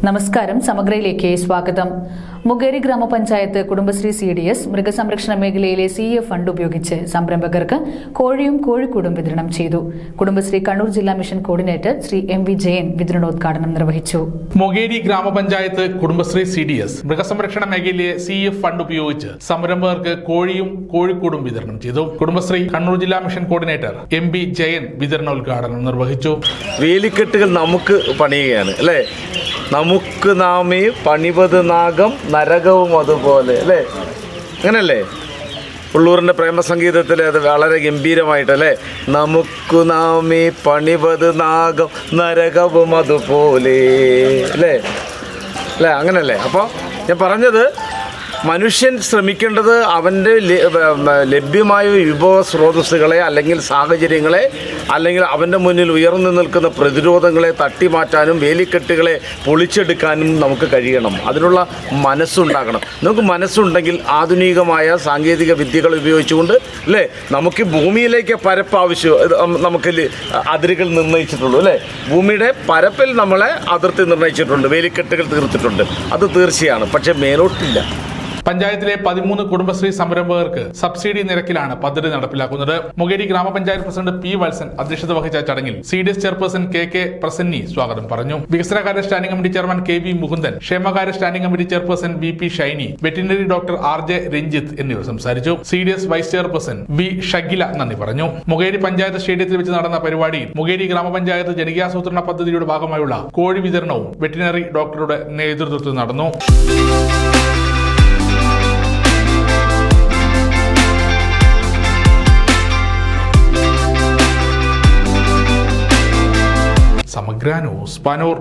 നമസ്കാരം. സമഗ്രയിലേക്ക് സ്വാഗതം. മുകേരി ഗ്രാമപഞ്ചായത്ത് കുടുംബശ്രീ CDS മൃഗസംരക്ഷണ മേഖലയിലെ CF ഫണ്ട് ഉപയോഗിച്ച് സംരംഭകർക്ക് കോഴിയും കോഴിക്കൂടും വിതരണം ചെയ്തു. കുടുംബശ്രീ കണ്ണൂർ ജില്ലാ mission coordinator Shri MV Jayan വിതരണോദ്ഘാടനം നിർവഹിച്ചു. മുകേരി ഗ്രാമപഞ്ചായത്ത് കുടുംബശ്രീ CDS മൃഗസംരക്ഷണ മേഖലയിലെ CF ഫണ്ട് ഉപയോഗിച്ച് സംരംഭകർക്ക് കോഴിയും കോഴിക്കൂടും വിതരണം ചെയ്തു. കുടുംബശ്രീ കണ്ണൂർ ജില്ലാ മിഷൻ കോർഡിനേറ്റർ MV ജയൻ വിതരണോദ്ഘാടനം നിർവഹിച്ചു. വേലിക്കെട്ടുകൾ നമുക്ക് പണിയുകയാണ് അല്ലേ? നമുക്ക് നാമേ പണിവത് നാഗം നരകവും അതുപോലെ അല്ലേ? അങ്ങനല്ലേ ഉള്ളൂരിൻ്റെ പ്രേമസംഗീതത്തിൽ അത് വളരെ ഗംഭീരമായിട്ടല്ലേ? നമുക്ക് നാമേ പണിവത് നാഗം നരകവും അതുപോലെ അല്ലേ? അല്ലേ അങ്ങനല്ലേ? അപ്പോൾ ഞാൻ പറഞ്ഞത് മനുഷ്യൻ ശ്രമിക്കേണ്ടത് അവൻ്റെ ലഭ്യമായ വിഭവ സ്രോതസ്സുകളെ അല്ലെങ്കിൽ സാഹചര്യങ്ങളെ അല്ലെങ്കിൽ അവൻ്റെ മുന്നിൽ ഉയർന്നു നിൽക്കുന്ന പ്രതിരോധങ്ങളെ തട്ടിമാറ്റാനും വേലിക്കെട്ടുകളെ പൊളിച്ചെടുക്കാനും നമുക്ക് കഴിയണം. അതിനുള്ള മനസ്സുണ്ടാകണം. നമുക്ക് മനസ്സുണ്ടെങ്കിൽ ആധുനികമായ സാങ്കേതിക വിദ്യകൾ ഉപയോഗിച്ചുകൊണ്ട് അല്ലേ നമുക്ക് ഭൂമിയിലേക്ക് പരപ്പ് ആവശ്യം നമുക്ക് അതിരുകൾ നിർണ്ണയിച്ചിട്ടുള്ളൂ അല്ലേ? ഭൂമിയുടെ പരപ്പിൽ നമ്മളെ അതിർത്തി നിർണ്ണയിച്ചിട്ടുണ്ട്, വേലിക്കെട്ടുകൾ തീർത്തിട്ടുണ്ട്. അത് തീർച്ചയാണ്. പക്ഷേ മേലോട്ടില്ല. പഞ്ചായത്തിലെ 13 കുടുംബശ്രീ സംരംഭകർക്ക് സബ്സിഡി നിരക്കിലാണ് പദ്ധതി നടപ്പിലാക്കുന്നത്. മുകേരി ഗ്രാമപഞ്ചായത്ത് പ്രസിഡന്റ് P. വത്സൻ അധ്യക്ഷത വഹിച്ച ചടങ്ങിൽ CDS ചെയർപേഴ്സൺ KK പ്രസന്നി സ്വാഗതം പറഞ്ഞു. വികസനകാര്യ standing committee chairman KV Mukundan, ക്ഷേമകാര്യ standing committee chairperson VP Shiny, veterinary doctor RJ Ranjith എന്നിവർ സംസാരിച്ചു. CDS vice chairperson B. Shagila നന്ദി പറഞ്ഞു. മുകേരി പഞ്ചായത്ത് സ്റ്റേഡിയത്തിൽ വെച്ച് നടന്ന പരിപാടിയിൽ മുകേരി ഗ്രാമപഞ്ചായത്ത് ജനകീയാസൂത്രണ പദ്ധതിയുടെ ഭാഗമായുള്ള കോഴി വിതരണവും വെറ്റിനറി ഡോക്ടറുടെ നേതൃത്വത്തിൽ നടന്നു. സമഗ്ര ന്യൂസ്, പാനൂർ.